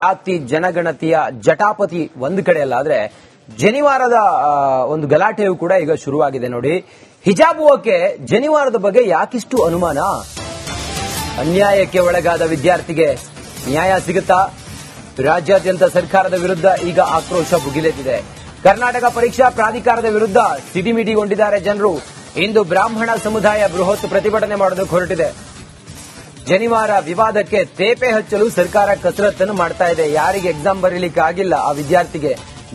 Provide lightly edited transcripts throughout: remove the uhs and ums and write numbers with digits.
ಜಾತಿ ಜನಗಣತಿಯ ಜಟಾಪತಿ ಒಂದು ಕಡೆ ಅಲ್ಲ ಆದ್ರೆ ಜನಿವಾರದ ಒಂದು ಗಲಾಟೆಯೂ ಕೂಡ ಈಗ ಶುರುವಾಗಿದೆ ನೋಡಿ. ಹಿಜಾಬ್ ಓಕೆ, ಜನಿವಾರದ ಬಗ್ಗೆ ಯಾಕಿಷ್ಟು ಅನುಮಾನ? ಅನ್ಯಾಯಕ್ಕೆ ಒಳಗಾದ ವಿದ್ಯಾರ್ಥಿಗೆ ನ್ಯಾಯ ಸಿಗುತ್ತಾ? ರಾಜ್ಯಾದ್ಯಂತ ಸರ್ಕಾರದ ವಿರುದ್ಧ ಈಗ ಆಕ್ರೋಶ ಭುಗಿಲೆದ್ದಿದೆ. ಕರ್ನಾಟಕ ಪರೀಕ್ಷಾ ಪ್ರಾಧಿಕಾರದ ವಿರುದ್ಧ ಸಿಡಿಮಿಡಿಗೊಂಡಿದ್ದಾರೆ ಜನರು. ಇಂದು ಬ್ರಾಹ್ಮಣ ಸಮುದಾಯ ಬೃಹತ್ ಪ್ರತಿಭಟನೆ ಮಾಡೋದಕ್ಕೆ ಹೊರಟಿದೆ. ಜನಿವಾರ ವಿವಾದಕ್ಕೆ ತೇಪೆ ಹಚ್ಚಲು ಸರ್ಕಾರ ಕಸರತ್ತನ್ನು ಮಾಡ್ತಾ ಇದೆ. ಯಾರಿಗೆ ಎಕ್ಸಾಮ್ ಬರೀಲಿಕ್ಕೆ ಆಗಿಲ್ಲ ಆ ವಿದ್ಯಾರ್ಥಿಗೆ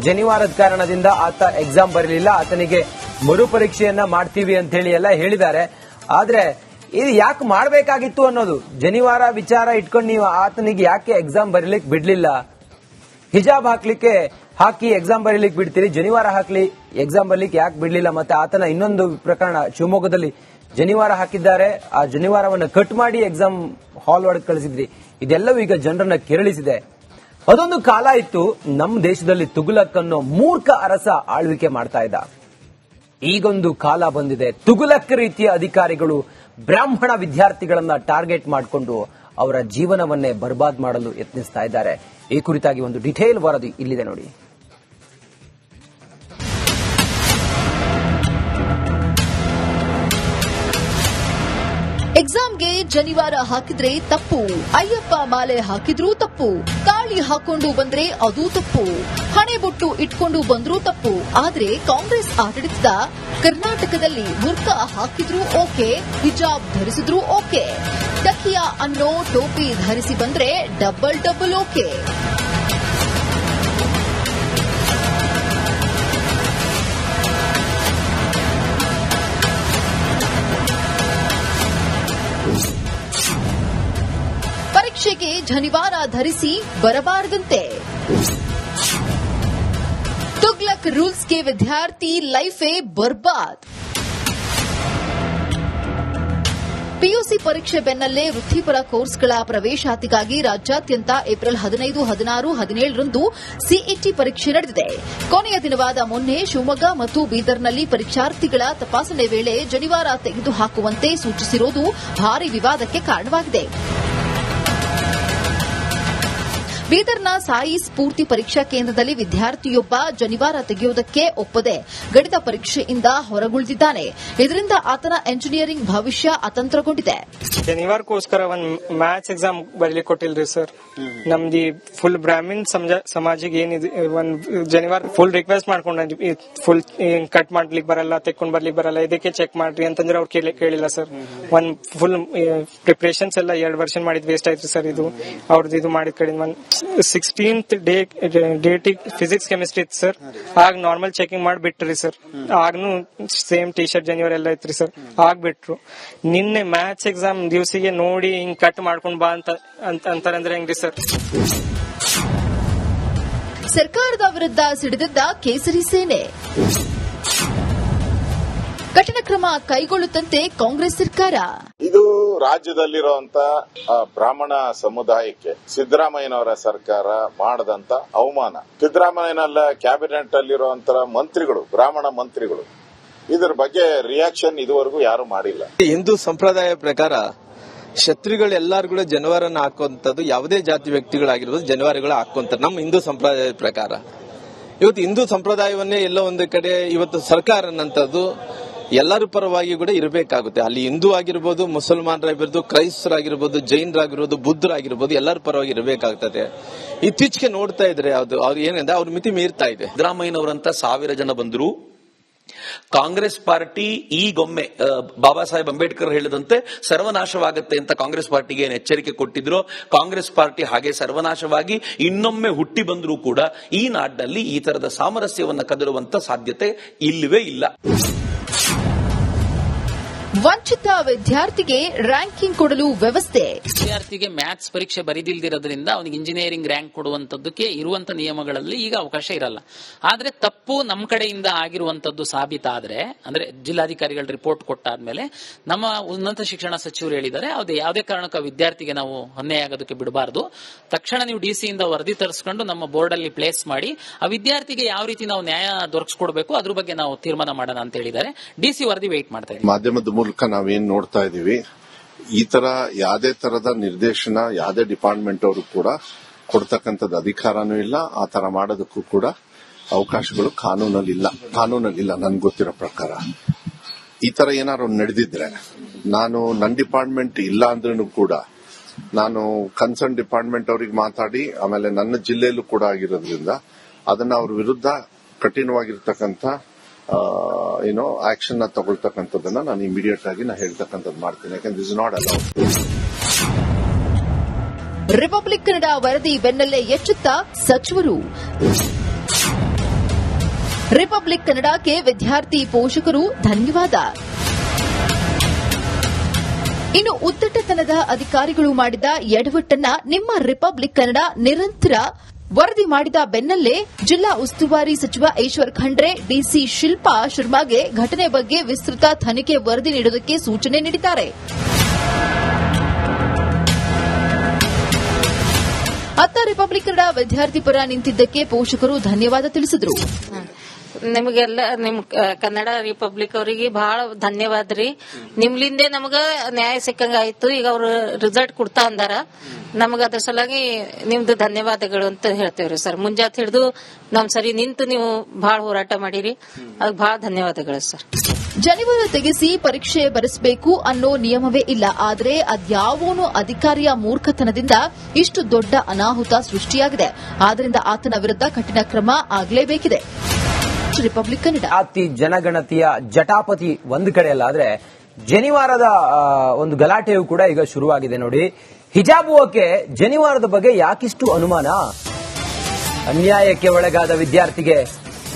ಜನಿವಾರದ ಕಾರಣದಿಂದ ಆತ ಎಕ್ಸಾಮ್ ಬರಲಿಲ್ಲ, ಆತನಿಗೆ ಮರುಪರೀಕ್ಷೆಯನ್ನ ಮಾಡ್ತೀವಿ ಅಂತ ಹೇಳಿ ಎಲ್ಲ ಹೇಳಿದ್ದಾರೆ. ಆದ್ರೆ ಇದು ಯಾಕೆ ಮಾಡಬೇಕಾಗಿತ್ತು ಅನ್ನೋದು, ಜನಿವಾರ ವಿಚಾರ ಇಟ್ಕೊಂಡು ನೀವು ಆತನಿಗೆ ಯಾಕೆ ಎಕ್ಸಾಮ್ ಬರೀಲಿಕ್ಕೆ ಬಿಡ್ಲಿಲ್ಲ? ಹಿಜಾಬ್ ಹಾಕಿ ಎಕ್ಸಾಮ್ ಬರೀಲಿಕ್ಕೆ ಬಿಡ್ತೀರಿ, ಜನಿವಾರ ಹಾಕ್ಲಿ ಎಕ್ಸಾಮ್ ಬರಲಿಕ್ಕೆ ಯಾಕೆ ಬಿಡ್ಲಿಲ್ಲ? ಮತ್ತೆ ಆತನ ಇನ್ನೊಂದು ಪ್ರಕರಣ, ಶಿವಮೊಗ್ಗದಲ್ಲಿ ಜನಿವಾರ ಹಾಕಿದ್ದಾರೆ, ಆ ಜನಿವಾರವನ್ನು ಕಟ್ ಮಾಡಿ ಎಕ್ಸಾಮ್ ಹಾಲ್ ಒಳಗೆ ಕಳಿಸಿದ್ರಿ. ಇದೆಲ್ಲವೂ ಈಗ ಜನರನ್ನ ಕೆರಳಿಸಿದೆ. ಅದೊಂದು ಕಾಲ ಇತ್ತು, ನಮ್ಮ ದೇಶದಲ್ಲಿ ತುಗುಲಕ್ ಅನ್ನೋ ಮೂರ್ಖ ಅರಸ ಆಳ್ವಿಕೆ ಮಾಡ್ತಾ ಇದ್ದ. ಈಗೊಂದು ಕಾಲ ಬಂದಿದೆ, ತುಗುಲಕ್ ರೀತಿಯ ಅಧಿಕಾರಿಗಳು ಬ್ರಾಹ್ಮಣ ವಿದ್ಯಾರ್ಥಿಗಳನ್ನ ಟಾರ್ಗೆಟ್ ಮಾಡಿಕೊಂಡು ಅವರ ಜೀವನವನ್ನೇ ಬರ್ಬಾದ್ ಮಾಡಲು ಯತ್ನಿಸ್ತಾ ಇದ್ದಾರೆ. ಈ ಕುರಿತಾಗಿ ಒಂದು ಡಿಟೇಲ್ ವರದಿ ಇಲ್ಲಿದೆ ನೋಡಿ. ಎಕ್ಸಾಮ್ಗೆ ಜನಿವಾರ ಹಾಕಿದ್ರೆ ತಪ್ಪು, ಅಯ್ಯಪ್ಪ ಮಾಲೆ ಹಾಕಿದ್ರೂ ತಪ್ಪು, ತಾಳಿ ಹಾಕೊಂಡು ಬಂದ್ರೆ ಅದೂ ತಪ್ಪು, ಹಣೆಬೊಟ್ಟು ಇಟ್ಕೊಂಡು ಬಂದ್ರೂ ತಪ್ಪು. ಆದ್ರೆ ಕಾಂಗ್ರೆಸ್ ಆಡಳಿತದ ಕರ್ನಾಟಕದಲ್ಲಿ ಬುರ್ಕಾ ಹಾಕಿದ್ರೂ ಓಕೆ, ಹಿಜಾಬ್ ಧರಿಸಿದ್ರೂ ಓಕೆ, ಟಕಿಯಾ ಅನ್ನೋ ಟೋಪಿ ಧರಿಸಿ ಬಂದ್ರೆ ಡಬಲ್ ಓಕೆ. ಪರೀಕ್ಷೆಗೆ ಜನಿವಾರ ಧರಿಸಿ ಬರಬಾರದಂತೆ. ತುಗ್ಲಕ್ ರೂಲ್ಸ್ಗೆ ವಿದ್ಯಾರ್ಥಿ ಲೈಫೇ ಬರ್ಬಾದ್. ಪಿಯುಸಿ ಪರೀಕ್ಷೆ ಬೆನ್ನಲ್ಲೇ ವೃತ್ತಿಪರ ಕೋರ್ಸ್ಗಳ ಪ್ರವೇಶಾತಿಗಾಗಿ ರಾಜ್ಯಾದ್ಯಂತ ಏಪ್ರಿಲ್ 15, 16, 17ರಂದು ಸಿಇಟಿ ಪರೀಕ್ಷೆ ನಡೆದಿದೆ. ಕೊನೆಯ ದಿನವಾದ ಮೊನ್ನೆ ಶಿವಮೊಗ್ಗ ಮತ್ತು ಬೀದರ್ನಲ್ಲಿ ಪರೀಕ್ಷಾರ್ಥಿಗಳ ತಪಾಸಣೆ ವೇಳೆ ಜನಿವಾರ ತೆಗೆದುಹಾಕುವಂತೆ ಸೂಚಿಸಿರುವುದು ಭಾರೀ ವಿವಾದಕ್ಕೆ ಕಾರಣವಾಗಿದೆ. ಬೀದರ್ನ ಸಾಯಿ ಸ್ಫೂರ್ತಿ ಪರೀಕ್ಷಾ ಕೇಂದ್ರದಲ್ಲಿ ವಿದ್ಯಾರ್ಥಿಯೊಬ್ಬ ಜನಿವಾರ ತೆಗೆಯುವುದಕ್ಕೆ ಒಪ್ಪದೆ ಗಣಿತ ಪರೀಕ್ಷೆಯಿಂದ ಹೊರಗುಳಿದಿದ್ದಾನೆ. ಇದರಿಂದ ಆತನ ಎಂಜಿನಿಯರಿಂಗ್ ಭವಿಷ್ಯ ಅತಂತ್ರಗೊಂಡಿದೆ. ಜನಿವಾರಕ್ಕೋಸ್ಕರ ಒಂದ್ ಮ್ಯಾಥ್ಸ್ ಎಕ್ಸಾಮ್ ಬರೀಲಿಕ್ಕೆ ಕೊಟ್ಟಿಲ್ರಿ ಸರ್. ನಮ್ದು ಫುಲ್ ಬ್ರಾಹ್ಮಿನ್ ಸಮಾಜಿಗೆ ಏನಿದೆ ಒಂದ್ ಜನಿವಾರ ಫುಲ್ ರಿಕ್ವೆಸ್ಟ್ ಮಾಡ್ಕೊಂಡ್ರಿ, ಫುಲ್ ಕಟ್ ಮಾಡ್ಲಿಕ್ಕೆ ಬರಲ್ಲ, ತೆಕ್ಕೊಂಡ್ ಬರ್ಲಿಕ್ಕೆ ಬರಲ್ಲ, ಇದಕ್ಕೆ ಚೆಕ್ ಮಾಡ್ರಿ ಅಂತಂದ್ರೆ ಅವ್ರು ಕೇಳಿಲ್ಲ ಸರ್. ಒಂದ್ ಫುಲ್ ಪ್ರಿಪರೇಷನ್ಸ್ ಎಲ್ಲ 2 ವರ್ಷ ಮಾಡಿದ್ ವೇಸ್ಟ್ ಆಯ್ತು ಸರ್. ಇದು ಅವ್ರದ್ದು ಇದು ಮಾಡಿದ ಕಡೆ 16th ಡೇಟ್ ಫಿಸಿಕ್ಸ್ ಕೆಮಿಸ್ಟ್ರಿ ಇತ್ತು ಸರ್. ಆಗ ನಾರ್ಮಲ್ ಚೆಕಿಂಗ್ ಮಾಡಿಬಿಟ್ರಿ ಸರ್. ಆಗ್ನು ಸೇಮ್ ಟಿ ಶರ್ಟ್ ಜನಿವಾರ ಎಲ್ಲ ಇತ್ರಿ ಸರ್, ಆಗ್ಬಿಟ್ರು. ನಿನ್ನೆ ಮ್ಯಾಥ್ಸ್ ಎಕ್ಸಾಮ್ ದಿವಸಿಗೆ ನೋಡಿ ಹಿಂಗ್ ಕಟ್ ಮಾಡ್ಕೊಂಡ್ ಬಾ ಅಂತಾರಂದ್ರೆ ಹೆಂಗ್ರಿ ಸರ್? ಸರ್ಕಾರದ ವಿರುದ್ಧ ಸಿಡಿದಿದ್ದ ಕೇಸರಿ ಸೇನೆ. ಕಠಿಣ ಕ್ರಮ ಕೈಗೊಳ್ಳುತ್ತಂತೆ ಕಾಂಗ್ರೆಸ್ ಸರ್ಕಾರ. ಇದು ರಾಜ್ಯದಲ್ಲಿರುವಂತ ಬ್ರಾಹ್ಮಣ ಸಮುದಾಯಕ್ಕೆ ಸಿದ್ದರಾಮಯ್ಯನವರ ಸರ್ಕಾರ ಮಾಡದಂತ ಅವಮಾನ. ಸಿದ್ದರಾಮಯ್ಯನಲ್ಲ ಕ್ಯಾಬಿನೆಟ್ ಅಲ್ಲಿರುವಂತ ಮಂತ್ರಿಗಳು, ಬ್ರಾಹ್ಮಣ ಮಂತ್ರಿಗಳು, ಇದರ ಬಗ್ಗೆ ರಿಯಾಕ್ಷನ್ ಇದುವರೆಗೂ ಯಾರು ಮಾಡಿಲ್ಲ. ಹಿಂದೂ ಸಂಪ್ರದಾಯ ಪ್ರಕಾರ ಶತ್ರುಗಳೆಲ್ಲರಿಗೂ ಜನಿವಾರನ ಹಾಕುವಂತದ್ದು, ಯಾವುದೇ ಜಾತಿ ವ್ಯಕ್ತಿಗಳಾಗಿರ್ಬೋದು ಜನಿವಾರಗಳು ಹಾಕುವಂತ ನಮ್ಮ ಹಿಂದೂ ಸಂಪ್ರದಾಯದ ಪ್ರಕಾರ. ಇವತ್ತು ಹಿಂದೂ ಸಂಪ್ರದಾಯವನ್ನೇ ಎಲ್ಲೋ ಒಂದು ಕಡೆ ಇವತ್ತು ಸರ್ಕಾರ ಅನ್ನಂಥದ್ದು ಎಲ್ಲರ ಪರವಾಗಿ ಕೂಡ ಇರಬೇಕಾಗುತ್ತೆ. ಅಲ್ಲಿ ಹಿಂದೂ ಆಗಿರ್ಬೋದು, ಮುಸಲ್ಮಾನರಾಗಿರ್ಬೋದು, ಕ್ರೈಸ್ತರಾಗಿರ್ಬೋದು, ಜೈನರಾಗಿರ್ಬೋದು, ಬುದ್ಧರಾಗಿರ್ಬೋದು, ಎಲ್ಲರ ಪರವಾಗಿ ಇರಬೇಕಾಗ್ತದೆ. ಇತ್ತೀಚೆಗೆ ನೋಡ್ತಾ ಇದ್ರೆ ಅವ್ರು ಏನಂದ್ರೆ ಅವ್ರ ಮಿತಿ ಮೀರ್ತಾ ಇದೆ. ಸಿದ್ದರಾಮಯ್ಯನವರಂತ 1000 ಜನ ಬಂದ್ರು. ಕಾಂಗ್ರೆಸ್ ಪಾರ್ಟಿ ಈಗೊಮ್ಮೆ ಬಾಬಾ ಸಾಹೇಬ್ ಅಂಬೇಡ್ಕರ್ ಹೇಳಿದಂತೆ ಸರ್ವನಾಶವಾಗುತ್ತೆ ಅಂತ ಕಾಂಗ್ರೆಸ್ ಪಾರ್ಟಿಗೆ ಏನು ಎಚ್ಚರಿಕೆ ಕೊಟ್ಟಿದ್ರು, ಕಾಂಗ್ರೆಸ್ ಪಾರ್ಟಿ ಹಾಗೆ ಸರ್ವನಾಶವಾಗಿ ಇನ್ನೊಮ್ಮೆ ಹುಟ್ಟಿ ಬಂದರೂ ಕೂಡ ಈ ನಾಡಿನಲ್ಲಿ ಈ ತರದ ಸಾಮರಸ್ಯವನ್ನ ಕದರುವಂತ ಸಾಧ್ಯತೆ ಇಲ್ಲವೇ ಇಲ್ಲ. ವಂಚಿತ ವಿದ್ಯಾರ್ಥಿಗೆ ರ್ಯಾಂಕಿಂಗ್ ಕೊಡಲು ವ್ಯವಸ್ಥೆ. ವಿದ್ಯಾರ್ಥಿಗೆ ಮ್ಯಾಥ್ಸ್ ಪರೀಕ್ಷೆ ಬರೆದಿಲ್ದಿರೋದ್ರಿಂದ ಅವನಿಗೆ ಇಂಜಿನಿಯರಿಂಗ್ ರ್ಯಾಂಕ್ ಕೊಡುವಂತದ್ದಕ್ಕೆ ಇರುವಂತ ನಿಯಮಗಳಲ್ಲಿ ಈಗ ಅವಕಾಶ ಇರಲ್ಲ. ಆದ್ರೆ ತಪ್ಪು ನಮ್ಮ ಕಡೆಯಿಂದ ಆಗಿರುವಂತದ್ದು ಸಾಬೀತಾದ್ರೆ, ಅಂದ್ರೆ ಜಿಲ್ಲಾಧಿಕಾರಿಗಳ ರಿಪೋರ್ಟ್ ಕೊಟ್ಟಾದ್ಮೇಲೆ ನಮ್ಮ ಉನ್ನತ ಶಿಕ್ಷಣ ಸಚಿವರು ಹೇಳಿದ್ದಾರೆ, ಯಾವುದೇ ಕಾರಣಕ್ಕೆ ವಿದ್ಯಾರ್ಥಿಗೆ ನಾವು ಅನ್ಯಾಯ ಆಗೋದಕ್ಕೆ ಬಿಡಬಾರದು. ತಕ್ಷಣ ನೀವು ಡಿಸಿ ಇಂದ ವರದಿ ತರಿಸ್ಕೊಂಡು ನಮ್ಮ ಬೋರ್ಡ್ ಅಲ್ಲಿ ಪ್ಲೇಸ್ ಮಾಡಿ ಆ ವಿದ್ಯಾರ್ಥಿಗೆ ಯಾವ ರೀತಿ ನಾವು ನ್ಯಾಯ ದೊರಕಿಸ್ಕೊಡ್ಬೇಕು ಅದ್ರ ಬಗ್ಗೆ ನಾವು ತೀರ್ಮಾನ ಮಾಡೋಣ ಅಂತ ಹೇಳಿದ್ದಾರೆ. ಡಿಸಿ ವರದಿ ವೇಟ್ ಮಾಡ್ತಾ ಇದ್ದೀವಿ. ಮಾಧ್ಯಮದ ಮೂಲಕ ನಾವೇನ್ ನೋಡ್ತಾ ಇದೀವಿ, ಈ ತರ ಯಾವುದೇ ತರದ ನಿರ್ದೇಶನ ಯಾವುದೇ ಡಿಪಾರ್ಟ್ಮೆಂಟ್ ಅವರು ಕೂಡ ಕೊಡ್ತಕ್ಕಂಥದ್ದು ಅಧಿಕಾರನೂ ಇಲ್ಲ, ಆ ತರ ಮಾಡೋದಕ್ಕೂ ಕೂಡ ಅವಕಾಶಗಳು ಕಾನೂನಲ್ಲಿಲ್ಲ ನನ್ಗೆ ಗೊತ್ತಿರೋ ಪ್ರಕಾರ. ಈ ತರ ಏನಾದ್ರು ನಡೆದಿದ್ರೆ ನಾನು ನನ್ನ ಡಿಪಾರ್ಟ್ಮೆಂಟ್ ಇಲ್ಲ ಅಂದ್ರೂ ಕೂಡ ನಾನು ಕನ್ಸರ್ನ್ ಡಿಪಾರ್ಟ್ಮೆಂಟ್ ಅವ್ರಿಗೆ ಮಾತಾಡಿ ಆಮೇಲೆ ನನ್ನ ಜಿಲ್ಲೆಯಲ್ಲೂ ಕೂಡ ಆಗಿರೋದ್ರಿಂದ ಅದನ್ನ ಅವ್ರ ವಿರುದ್ಧ ಕಠಿಣವಾಗಿರ್ತಕ್ಕಂಥ ಆಕ್ಷನ್ ತಗೊಳ್ತಕ್ಕಂಥದ್ದನ್ನ ನಾನು ಇಮಿಡಿಯೇಟ್ ಆಗಿ ಹೇಳ್ತಕ್ಕಂಥದ್ದು ಮಾಡ್ತೀನಿ. ಯಾಕಂದ್ರೆ this is not allowed. Republic Kannada ವರದಿ ಬೆನ್ನಲ್ಲೇ ಎಚ್ಚೆತ್ತ ಸಚಿವರು. ರಿಪಬ್ಲಿಕ್ ಕನ್ನಡಕ್ಕೆ ವಿದ್ಯಾರ್ಥಿ ಪೋಷಕರು ಧನ್ಯವಾದ. ಇನ್ನು ಉದ್ದಟತನದ ಅಧಿಕಾರಿಗಳು ಮಾಡಿದ ಎಡವಟ್ಟನ್ನ ನಿಮ್ಮ ರಿಪಬ್ಲಿಕ್ ಕನ್ನಡ ನಿರಂತರ ವರದಿ ಮಾಡಿದ ಬೆನ್ನಲ್ಲೇ ಜಿಲ್ಲಾ ಉಸ್ತುವಾರಿ ಸಚಿವ ಈಶ್ವರ್ ಖಂಡ್ರೆ ಡಿಸಿ ಶಿಲ್ಪಾ ಶರ್ಮಾಗೆ ಘಟನೆ ಬಗ್ಗೆ ವಿಸ್ತೃತ ತನಿಖೆ ವರದಿ ನೀಡುವುದಕ್ಕೆ ಸೂಚನೆ ನೀಡಿದ್ದಾರೆ. ಅತ್ತ ರಿಪಬ್ಲಿಕ್ ಕನ್ನಡ ವಿದ್ಯಾರ್ಥಿ ಪರ ನಿಂತಿದ್ದಕ್ಕೆ ಪೋಷಕರು ಧನ್ಯವಾದ ತಿಳಿಸಿದರು. ನಿಮಗೆಲ್ಲ ನಿಮ್ ಕನ್ನಡ ರಿಪಬ್ಲಿಕ್ ಅವರಿಗೆ ಬಹಳ ಧನ್ಯವಾದ ರೀ. ನಿಮ್ಲಿಂದೆ ನಮಗ ನ್ಯಾಯ ಸಿಕ್ಕಂಗ ಆಯ್ತು. ಈಗ ಅವ್ರು ರಿಸಲ್ಟ್ ಕೊಡ್ತಾ ಅಂದಾರ, ನಮಗ ಅದ್ರ ಸಲುವಾಗಿ ನಿಮ್ದು ಧನ್ಯವಾದಗಳು ಅಂತ ಹೇಳ್ತೇವ್ರಿ ಸರ್. ಮುಂಜಾತ್ ಹಿಡಿದು ನಮ್ ಸರಿ ನಿಂತು ನೀವು ಬಹಳ ಹೋರಾಟ ಮಾಡಿರಿ, ಅದಕ್ಕೆ ಬಹಳ ಧನ್ಯವಾದಗಳು ಸರ್. ಜನಿವಾರ ತೆಗೆಸಿ ಪರೀಕ್ಷೆ ಬರೆಸಬೇಕು ಅನ್ನೋ ನಿಯಮವೇ ಇಲ್ಲ. ಆದರೆ ಅದ್ಯಾವೋನು ಅಧಿಕಾರಿಯ ಮೂರ್ಖತನದಿಂದ ಇಷ್ಟು ದೊಡ್ಡ ಅನಾಹುತ ಸೃಷ್ಟಿಯಾಗಿದೆ. ಆದ್ದರಿಂದ ಆತನ ವಿರುದ್ಧ ಕಠಿಣ ಕ್ರಮ ಆಗಲೇಬೇಕಿದೆ. ರಿಪಬ್ಲಿಕ್ ಕನ್ನಡ ಜಾತಿ ಜನಗಣತಿಯ ಜಟಾಪತಿ ಒಂದು ಕಡೆಯಲ್ಲಾದ್ರೆ ಜನಿವಾರದ ಒಂದು ಗಲಾಟೆಯೂ ಕೂಡ ಈಗ ಶುರುವಾಗಿದೆ ನೋಡಿ. ಹಿಜಾಬುವಕ್ಕೆ ಜನಿವಾರದ ಬಗ್ಗೆ ಯಾಕಿಷ್ಟು ಅನುಮಾನ? ಅನ್ಯಾಯಕ್ಕೆ ಒಳಗಾದ ವಿದ್ಯಾರ್ಥಿಗೆ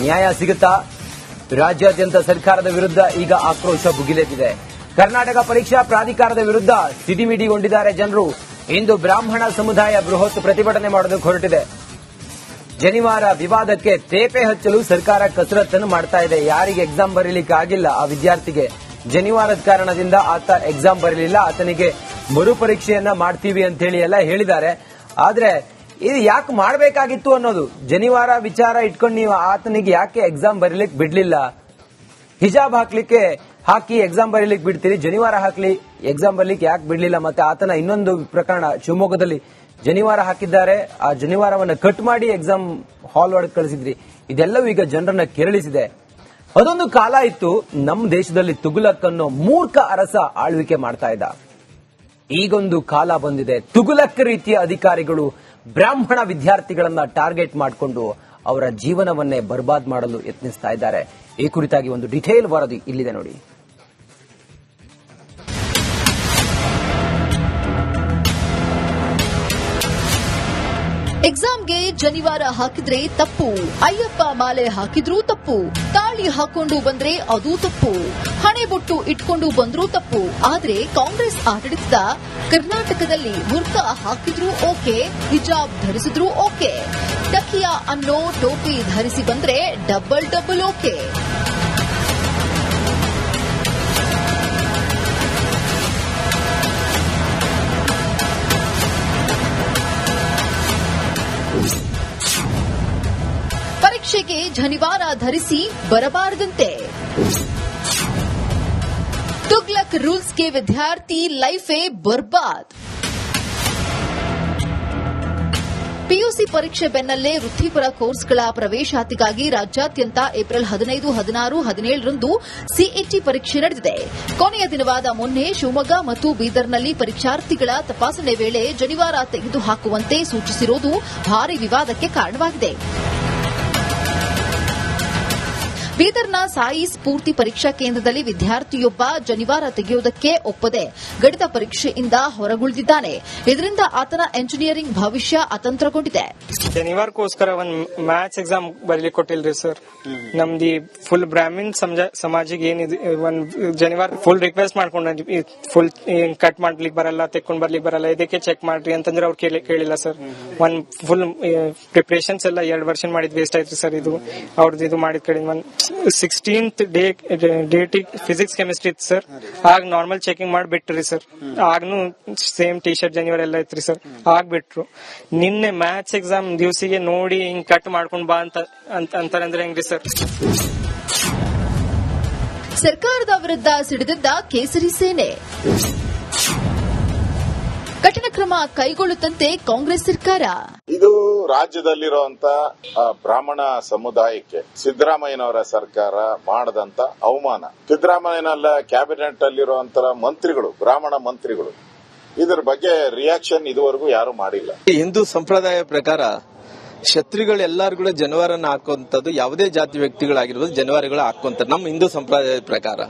ನ್ಯಾಯ ಸಿಗುತ್ತಾ? ರಾಜ್ಯಾದ್ಯಂತ ಸರ್ಕಾರದ ವಿರುದ್ಧ ಈಗ ಆಕ್ರೋಶ ಭುಗಿಲೆದ್ದಿದೆ. ಕರ್ನಾಟಕ ಪರೀಕ್ಷಾ ಪ್ರಾಧಿಕಾರದ ವಿರುದ್ಧ ಸಿಡಿಮಿಡಿಗೊಂಡಿದ್ದಾರೆ ಜನರು. ಇಂದು ಬ್ರಾಹ್ಮಣ ಸಮುದಾಯ ಬೃಹತ್ ಪ್ರತಿಭಟನೆ ಮಾಡೋದಕ್ಕೆ ಹೊರಟಿದೆ. ಜನಿವಾರ ವಿವಾದಕ್ಕೆ ತೇಪೆ ಹಚ್ಚಲು ಸರ್ಕಾರ ಕಸರತ್ತನ್ನು ಮಾಡ್ತಾ ಇದೆ. ಯಾರಿಗೆ ಎಕ್ಸಾಮ್ ಬರೀಲಿಕ್ಕೆ ಆಗಿಲ್ಲ ಆ ವಿದ್ಯಾರ್ಥಿಗೆ ಜನಿವಾರದ ಕಾರಣದಿಂದ ಆತ ಎಕ್ಸಾಮ್ ಬರೀಲಿಲ್ಲ, ಆತನಿಗೆ ಮರುಪರೀಕ್ಷೆಯನ್ನ ಮಾಡ್ತೀವಿ ಅಂತ ಹೇಳಿ ಎಲ್ಲ ಹೇಳಿದ್ದಾರೆ. ಆದ್ರೆ ಇದು ಯಾಕೆ ಮಾಡಬೇಕಾಗಿತ್ತು ಅನ್ನೋದು, ಜನಿವಾರ ವಿಚಾರ ಇಟ್ಕೊಂಡು ನೀವು ಆತನಿಗೆ ಯಾಕೆ ಎಕ್ಸಾಮ್ ಬರೀಲಿಕ್ಕೆ ಬಿಡ್ಲಿಲ್ಲ? ಹಿಜಾಬ್ ಹಾಕಿ ಎಕ್ಸಾಮ್ ಬರೀಲಿಕ್ಕೆ ಬಿಡ್ತೀರಿ, ಜನಿವಾರ ಹಾಕ್ಲಿ ಎಕ್ಸಾಮ್ ಬರೀಲಿಕ್ಕೆ ಯಾಕೆ ಬಿಡ್ಲಿಲ್ಲ? ಮತ್ತೆ ಆತನ ಇನ್ನೊಂದು ಪ್ರಕರಣ ಶಿವಮೊಗ್ಗದಲ್ಲಿ ಜನಿವಾರ ಹಾಕಿದ್ದಾರೆ, ಆ ಜನಿವಾರವನ್ನು ಕಟ್ ಮಾಡಿ ಎಕ್ಸಾಮ್ ಹಾಲ್ ಒಳಗೆ ಕಳಿಸಿದ್ರಿ. ಇದೆಲ್ಲವೂ ಈಗ ಜನರನ್ನ ಕೆರಳಿಸಿದೆ. ಅದೊಂದು ಕಾಲ ಇತ್ತು, ನಮ್ಮ ದೇಶದಲ್ಲಿ ತುಗುಲಕ್ ಅನ್ನೋ ಮೂರ್ಖ ಅರಸ ಆಳ್ವಿಕೆ ಮಾಡ್ತಾ ಇದ್ದ. ಈಗೊಂದು ಕಾಲ ಬಂದಿದೆ, ತುಗುಲಕ್ ರೀತಿಯ ಅಧಿಕಾರಿಗಳು ಬ್ರಾಹ್ಮಣ ವಿದ್ಯಾರ್ಥಿಗಳನ್ನ ಟಾರ್ಗೆಟ್ ಮಾಡಿಕೊಂಡು ಅವರ ಜೀವನವನ್ನೇ ಬರ್ಬಾದ್ ಮಾಡಲು ಯತ್ನಿಸ್ತಾ ಇದ್ದಾರೆ. ಈ ಕುರಿತಾಗಿ ಒಂದು ಡಿಟೇಲ್ ವರದಿ ಇಲ್ಲಿದೆ ನೋಡಿ. ಎಕ್ಸಾಮ್ಗೆ ಜನಿವಾರ ಹಾಕಿದ್ರೆ ತಪ್ಪು, ಅಯ್ಯಪ್ಪ ಮಾಲೆ ಹಾಕಿದ್ರೂ ತಪ್ಪು, ತಾಳಿ ಹಾಕೊಂಡು ಬಂದ್ರೆ ಅದೂ ತಪ್ಪು, ಹಣೆಬೊಟ್ಟು ಇಟ್ಕೊಂಡು ಬಂದ್ರೂ ತಪ್ಪು. ಆದ್ರೆ ಕಾಂಗ್ರೆಸ್ ಆಡಳಿತದ ಕರ್ನಾಟಕದಲ್ಲಿ ಬುರ್ಕಾ ಹಾಕಿದ್ರೂ ಓಕೆ, ಹಿಜಾಬ್ ಧರಿಸಿದ್ರೂ ಓಕೆ, ಟಕಿಯಾ ಅನ್ನೋ ಟೋಪಿ ಧರಿಸಿ ಬಂದ್ರೆ ಡಬಲ್ ಓಕೆ. ಪರೀಕ್ಷೆಗೆ ಜನಿವಾರ ಧರಿಸಿ ಬರಬಾರದಂತೆ. ತುಗ್ಲಕ್ ರೂಲ್ಸ್ಗೆ ವಿದ್ಯಾರ್ಥಿ ಲೈಫೇ ಬರ್ಬಾದ್. ಪಿಯುಸಿ ಪರೀಕ್ಷೆ ಬೆನ್ನಲ್ಲೇ ವೃತ್ತಿಪರ ಕೋರ್ಸ್ಗಳ ಪ್ರವೇಶಾತಿಗಾಗಿ ರಾಜ್ಯಾದ್ಯಂತ ಏಪ್ರಿಲ್ 15, 16, 17ರಂದು ಸಿಇಟಿ ಪರೀಕ್ಷೆ ನಡೆದಿದೆ. ಕೊನೆಯ ದಿನವಾದ ಮೊನ್ನೆ ಶಿವಮೊಗ್ಗ ಮತ್ತು ಬೀದರ್ನಲ್ಲಿ ಪರೀಕ್ಷಾರ್ಥಿಗಳ ತಪಾಸಣೆ ವೇಳೆ ಜನಿವಾರ ತೆಗೆದುಹಾಕುವಂತೆ ಸೂಚಿಸಿರುವುದು ಭಾರೀ ವಿವಾದಕ್ಕೆ ಕಾರಣವಾಗಿದೆ. ಬೀದರ್ನ ಸಾಯಿ ಸ್ಫೂರ್ತಿ ಪರೀಕ್ಷಾ ಕೇಂದ್ರದಲ್ಲಿ ವಿದ್ಯಾರ್ಥಿಯೊಬ್ಬ ಜನಿವಾರ ತೆಗೆಯುವುದಕ್ಕೆ ಒಪ್ಪದೆ ಗಣಿತ ಪರೀಕ್ಷೆಯಿಂದ ಹೊರಗುಳಿದಿದ್ದಾನೆ. ಇದರಿಂದ ಆತನ ಎಂಜಿನಿಯರಿಂಗ್ ಭವಿಷ್ಯ ಅತಂತ್ರಗೊಂಡಿದೆ. ಜನಿವಾರಕ್ಕೋಸ್ಕರ ಒಂದ್ ಮ್ಯಾಥ್ಸ್ ಎಕ್ಸಾಮ್ ಬರೀಲಿಕ್ಕೆ ಕೊಟ್ಟಿಲ್ರಿ ಸರ್. ನಮ್ದು ಫುಲ್ ಬ್ರಾಹ್ಮಿನ್ ಸಮಾಜಿಗೆ ಏನಿದೆ ಒಂದ್ ಜನಿವಾರ ಫುಲ್ ರಿಕ್ವೆಸ್ಟ್ ಮಾಡ್ಕೊಂಡ್ರಿ, ಫುಲ್ ಕಟ್ ಮಾಡ್ಲಿಕ್ಕೆ ಬರಲ್ಲ, ತೆಕ್ಕೊಂಡ್ ಬರ್ಲಿಕ್ಕೆ ಬರಲ್ಲ, ಇದಕ್ಕೆ ಚೆಕ್ ಮಾಡ್ರಿ ಅಂತಂದ್ರೆ ಅವ್ರು ಕೇಳಿಲ್ಲ ಸರ್. ಒಂದ್ ಫುಲ್ ಪ್ರಿಪರೇಷನ್ಸ್ ಎಲ್ಲ 2 ವರ್ಷ ಮಾಡಿದ್ ವೇಸ್ಟ್ ಆಯ್ತು ಸರ್. ಇದು ಅವ್ರದ್ದು ಇದು ಮಾಡಿದ ಕಡೆ 16th ಡೇಟ್ ಫಿಸಿಕ್ಸ್ ಕೆಮಿಸ್ಟ್ರಿ ಇತ್ತು ಸರ್. ಆಗ ನಾರ್ಮಲ್ ಚೆಕಿಂಗ್ ಮಾಡಿ ಬಿಟ್ರಿ ಸರ್. ಆಗ್ನು ಸೇಮ್ ಟಿ ಶರ್ಟ್ ಜನಿವಾರ ಎಲ್ಲ ಇತ್ರಿ ಸರ್, ಆಗ್ಬಿಟ್ರು. ನಿನ್ನೆ ಮ್ಯಾಥ್ಸ್ ಎಕ್ಸಾಮ್ ದಿವಸಿಗೆ ನೋಡಿ ಹಿಂಗ್ ಕಟ್ ಮಾಡ್ಕೊಂಡ್ ಬಾ ಅಂತಾರಂದ್ರೆ ಹೆಂಗ್ರಿ ಸರ್? ಸರ್ಕಾರದ ವಿರುದ್ಧ ಸಿಡಿದಿದ್ದ ಕೇಸರಿ ಸೇನೆ. ಕಠಿಣ ಕ್ರಮ ಕೈಗೊಳ್ಳುತ್ತಂತೆ ಕಾಂಗ್ರೆಸ್ ಸರ್ಕಾರ. ಇದು ರಾಜ್ಯದಲ್ಲಿರುವಂತ ಬ್ರಾಹ್ಮಣ ಸಮುದಾಯಕ್ಕೆ ಸಿದ್ದರಾಮಯ್ಯನವರ ಸರ್ಕಾರ ಮಾಡದಂತ ಅವಮಾನ. ಸಿದ್ದರಾಮಯ್ಯನಲ್ಲ ಕ್ಯಾಬಿನೆಟ್ ಅಲ್ಲಿರುವಂತ ಮಂತ್ರಿಗಳು, ಬ್ರಾಹ್ಮಣ ಮಂತ್ರಿಗಳು, ಇದರ ಬಗ್ಗೆ ರಿಯಾಕ್ಷನ್ ಇದುವರೆಗೂ ಯಾರು ಮಾಡಿಲ್ಲ. ಹಿಂದೂ ಸಂಪ್ರದಾಯ ಪ್ರಕಾರ ಛತ್ರಿಗಳು ಎಲ್ಲಾರು ಕೂಡ ಜನವಾರನ್ನ ಹಾಕುವಂತದ್ದು ಯಾವುದೇ ಜಾತಿ ವ್ಯಕ್ತಿಗಳಾಗಿರ್ಬೋದು ಜನವಾರಗಳು ಹಾಕುವಂತಾರೆ ನಮ್ಮ ಹಿಂದೂ ಸಂಪ್ರದಾಯದ ಪ್ರಕಾರ.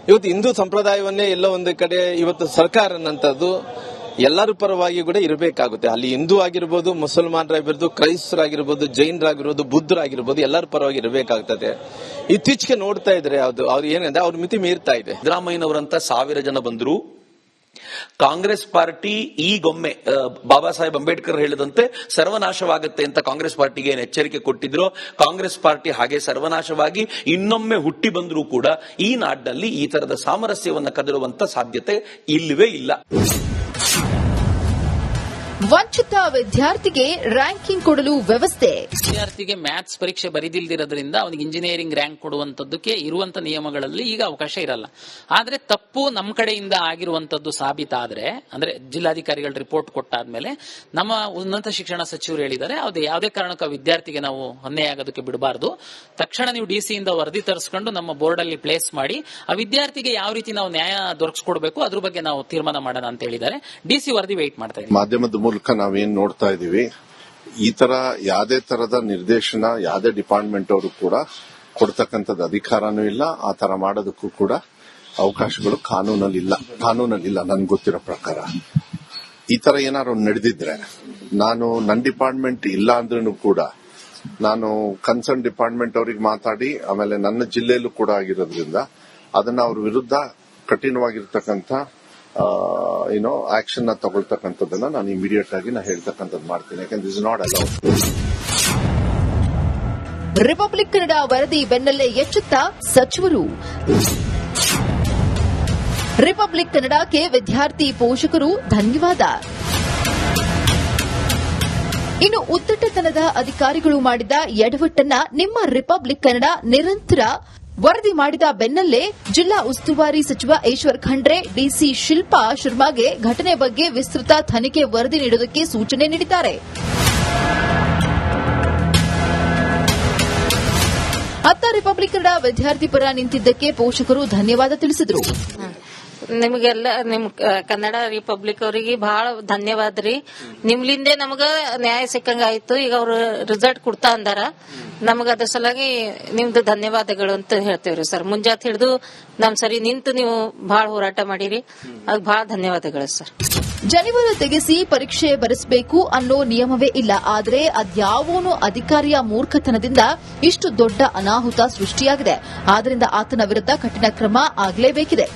ಇವತ್ತು ಹಿಂದೂ ಸಂಪ್ರದಾಯವನ್ನೇ ಎಲ್ಲೋ ಒಂದು ಕಡೆ ಇವತ್ತು ಸರ್ಕಾರ ಅನ್ನಂಥದ್ದು ಎಲ್ಲರ ಪರವಾಗಿ ಕೂಡ ಇರಬೇಕಾಗುತ್ತೆ. ಅಲ್ಲಿ ಹಿಂದೂ ಆಗಿರ್ಬೋದು, ಮುಸಲ್ಮಾನರಾಗಿರ್ಬೋದು, ಕ್ರೈಸ್ತರಾಗಿರ್ಬೋದು, ಜೈನರಾಗಿರ್ಬೋದು, ಬುದ್ಧರಾಗಿರ್ಬೋದು, ಎಲ್ಲರ ಪರವಾಗಿ ಇರಬೇಕಾಗ್ತದೆ. ಇತ್ತೀಚೆಗೆ ನೋಡ್ತಾ ಇದ್ರೆ ಅವ್ರು ಏನಂದ್ರೆ ಅವ್ರ ಮಿತಿ ಮೀರ್ತಾ ಇದೆ. ಸಿದ್ದರಾಮಯ್ಯನವರಂತ 1000 ಜನ ಬಂದ್ರು, ಕಾಂಗ್ರೆಸ್ ಪಾರ್ಟಿ ಈಗೊಮ್ಮೆ ಬಾಬಾ ಸಾಹೇಬ್ ಅಂಬೇಡ್ಕರ್ ಹೇಳಿದಂತೆ ಸರ್ವನಾಶವಾಗುತ್ತೆ ಅಂತ ಕಾಂಗ್ರೆಸ್ ಪಾರ್ಟಿಗೆ ಏನು ಎಚ್ಚರಿಕೆ ಕೊಟ್ಟಿದ್ರು, ಕಾಂಗ್ರೆಸ್ ಪಾರ್ಟಿ ಹಾಗೆ ಸರ್ವನಾಶವಾಗಿ ಇನ್ನೊಮ್ಮೆ ಹುಟ್ಟಿ ಬಂದರೂ ಕೂಡ ಈ ನಾಡಿನಲ್ಲಿ ಈ ತರದ ಸಾಮರಸ್ಯವನ್ನು ಕದಡುವಂತ ಸಾಧ್ಯತೆ ಇಲ್ಲವೇ ಇಲ್ಲ. ವಂಚಿತ ವಿದ್ಯಾರ್ಥಿಗೆ ರ್ಯಾಂಕಿಂಗ್ ಕೊಡಲು ವ್ಯವಸ್ಥೆ. ವಿದ್ಯಾರ್ಥಿಗೆ ಮ್ಯಾಥ್ಸ್ ಪರೀಕ್ಷೆ ಬರೆದಿಲ್ದಿರೋದ್ರಿಂದ ಅವನಿಗೆ ಇಂಜಿನಿಯರಿಂಗ್ ರ್ಯಾಂಕ್ ಕೊಡುವಂತದ್ದಕ್ಕೆ ಇರುವಂತ ನಿಯಮಗಳಲ್ಲಿ ಈಗ ಅವಕಾಶ ಇರಲ್ಲ. ಆದ್ರೆ ತಪ್ಪು ನಮ್ಮ ಕಡೆಯಿಂದ ಆಗಿರುವಂತದ್ದು ಸಾಬೀತಾದ್ರೆ, ಅಂದ್ರೆ ಜಿಲ್ಲಾಧಿಕಾರಿಗಳ ರಿಪೋರ್ಟ್ ಕೊಟ್ಟಾದ್ಮೇಲೆ ನಮ್ಮ ಉನ್ನತ ಶಿಕ್ಷಣ ಸಚಿವರು ಹೇಳಿದ್ದಾರೆ, ಯಾವುದೇ ಕಾರಣಕ್ಕೂ ವಿದ್ಯಾರ್ಥಿಗೆ ನಾವು ಅನ್ಯಾಯ ಆಗೋದಕ್ಕೆ ಬಿಡಬಾರದು. ತಕ್ಷಣ ನೀವು ಡಿಸಿ ಇಂದ ವರದಿ ತರಿಸ್ಕೊಂಡು ನಮ್ಮ ಬೋರ್ಡ್ ಅಲ್ಲಿ ಪ್ಲೇಸ್ ಮಾಡಿ ಆ ವಿದ್ಯಾರ್ಥಿಗೆ ಯಾವ ರೀತಿ ನಾವು ನ್ಯಾಯ ದೊರಕಿಸ್ಕೊಡ್ಬೇಕು ಅದ್ರ ಬಗ್ಗೆ ನಾವು ತೀರ್ಮಾನ ಮಾಡೋಣ ಅಂತ ಹೇಳಿದ್ದಾರೆ. ಡಿಸಿ ವರದಿ ವೇಟ್ ಮಾಡ್ತಾ ಇದ್ದೀವಿ. ಮಾಧ್ಯಮದ ಮೂಲಕ ನಾವೇನ್ ನೋಡ್ತಾ ಇದೀವಿ, ಈ ತರ ಯಾವುದೇ ತರದ ನಿರ್ದೇಶನ ಯಾವುದೇ ಡಿಪಾರ್ಟ್ಮೆಂಟ್ ಅವರು ಕೂಡ ಕೊಡ್ತಕ್ಕಂಥದ್ದು ಅಧಿಕಾರನೂ ಇಲ್ಲ. ಆ ತರ ಮಾಡೋದಕ್ಕೂ ಕೂಡ ಅವಕಾಶಗಳು ಕಾನೂನಲ್ಲಿಲ್ಲ ನನ್ಗೆ ಗೊತ್ತಿರೋ ಪ್ರಕಾರ. ಈ ತರ ಏನಾದ್ರು ನಡೆದಿದ್ರೆ ನನ್ನ ಡಿಪಾರ್ಟ್ಮೆಂಟ್ ಇಲ್ಲ ಅಂದ್ರೂ ಕೂಡ ನಾನು ಕನ್ಸರ್ನ್ ಡಿಪಾರ್ಟ್ಮೆಂಟ್ ಅವರಿಗೆ ಮಾತಾಡಿ ಆಮೇಲೆ ನನ್ನ ಜಿಲ್ಲೆಯಲ್ಲೂ ಕೂಡ ಆಗಿರೋದ್ರಿಂದ ಅದನ್ನ ಅವ್ರ ವಿರುದ್ಧ ಕಠಿಣವಾಗಿರ್ತಕ್ಕಂಥ ಆಕ್ಷನ್ ತಗೊಳ್ತಕ್ಕಂಥದ್ದನ್ನ ನಾನು ಇಮಿಡಿಯೇಟ್ ಆಗಿ ಹೇಳ್ತಕ್ಕಂಥದ್ದು ಮಾಡ್ತೀನಿ. ಯಾಕಂದ್ರೆ this is not allowed. Republic Kannada ವರದಿ ಬೆನ್ನಲ್ಲೇ ಎಚ್ಚೆತ್ತ ಸಚಿವರು. ರಿಪಬ್ಲಿಕ್ ಕನ್ನಡಕ್ಕೆ ವಿದ್ಯಾರ್ಥಿ ಪೋಷಕರು ಧನ್ಯವಾದ. ಇನ್ನು ಉದ್ದಟತನದ ಅಧಿಕಾರಿಗಳು ಮಾಡಿದ ಎಡವಟ್ಟನ್ನ ನಿಮ್ಮ ರಿಪಬ್ಲಿಕ್ ಕನ್ನಡ ನಿರಂತರ ವರದಿ ಮಾಡಿದ ಬೆನ್ನಲ್ಲೇ ಜಿಲ್ಲಾ ಉಸ್ತುವಾರಿ ಸಚಿವ ಈಶ್ವರ್ ಖಂಡ್ರೆ ಡಿಸಿ ಶಿಲ್ಪಾ ಶರ್ಮಾಗೆ ಘಟನೆ ಬಗ್ಗೆ ವಿಸ್ತೃತ ತನಿಖೆ ವರದಿ ನೀಡುವುದಕ್ಕೆ ಸೂಚನೆ ನೀಡಿದ್ದಾರೆ. ಅತ್ತ ರಿಪಬ್ಲಿಕ್ ಕನ್ನಡ ವಿದ್ಯಾರ್ಥಿ ಪರ ನಿಂತಿದ್ದಕ್ಕೆ ಪೋಷಕರು ಧನ್ಯವಾದ ತಿಳಿಸಿದರು. ನಿಮಗೆಲ್ಲ ನಿಮ್ ಕನ್ನಡ ರಿಪಬ್ಲಿಕ್ ಅವರಿಗೆ ಬಹಳ ಧನ್ಯವಾದ ರೀ. ನಿಮ್ಲಿಂದೆ ನಮಗ ನ್ಯಾಯ ಸಿಕ್ಕಂಗ ಆಯ್ತು. ಈಗ ಅವ್ರು ರಿಸಲ್ಟ್ ಕೊಡ್ತಾ ಅಂದಾರ. ನಮಗ ಅದ್ರ ಸಲುವಾಗಿ ನಿಮ್ದು ಧನ್ಯವಾದಗಳು ಅಂತ ಹೇಳ್ತೇವ್ರಿ ಸರ್. ಮುಂಜಾತ್ ಹಿಡಿದು ನಮ್ ಸರಿ ನಿಂತು ನೀವು ಬಹಳ ಹೋರಾಟ ಮಾಡಿರಿ, ಅದ್ ಬಹಳ ಧನ್ಯವಾದಗಳು ಸರ್. ಜನಿವಾರ ತೆಗೆಸಿ ಪರೀಕ್ಷೆ ಬರೆಸಬೇಕು ಅನ್ನೋ ನಿಯಮವೇ ಇಲ್ಲ. ಆದರೆ ಅದ್ಯಾವೋನು ಅಧಿಕಾರಿಯ ಮೂರ್ಖತನದಿಂದ ಇಷ್ಟು ದೊಡ್ಡ ಅನಾಹುತ ಸೃಷ್ಟಿಯಾಗಿದೆ. ಆದ್ದರಿಂದ ಆತನ ವಿರುದ್ಧ ಕಠಿಣ ಕ್ರಮ ಆಗಲೇಬೇಕಿದೆ.